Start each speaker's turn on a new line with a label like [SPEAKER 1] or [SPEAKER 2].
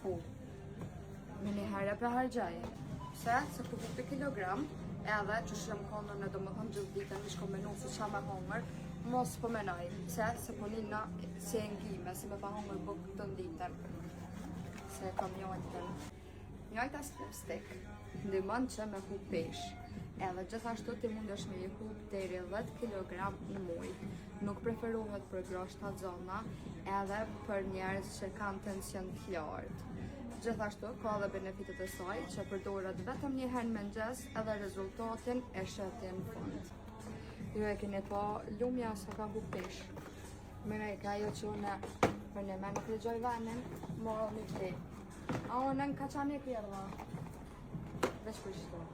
[SPEAKER 1] ku. Me një herë për hargjaje. Se ku për kilogram, edhe që shumë kondër në do më thonë gjithë ditën, në shko menu se qa me hongër, mos po menoj, se po një si e ngime, se me pa hongër buk të ditën. Se kam njojtën. Njojta spustik, ndimon që me hu pesh. Edhe gjithashtu ti mund është me i hu deri 10 kg në muj. Nuk preferohet për groshta zona, edhe për njerëz që kanë tension të lartë. Gjithashtu, ka dhe benefitet e saj që përdoret vetëm një herë në mëngjes edhe rezultatin e shëti në fund. Ju e keni pa lumja sa ka hu pesh. Mire e ka jo që une për një me nuk regjoj venin, morë një këti. A unë në ka qa një kjerëva. Veç për shto.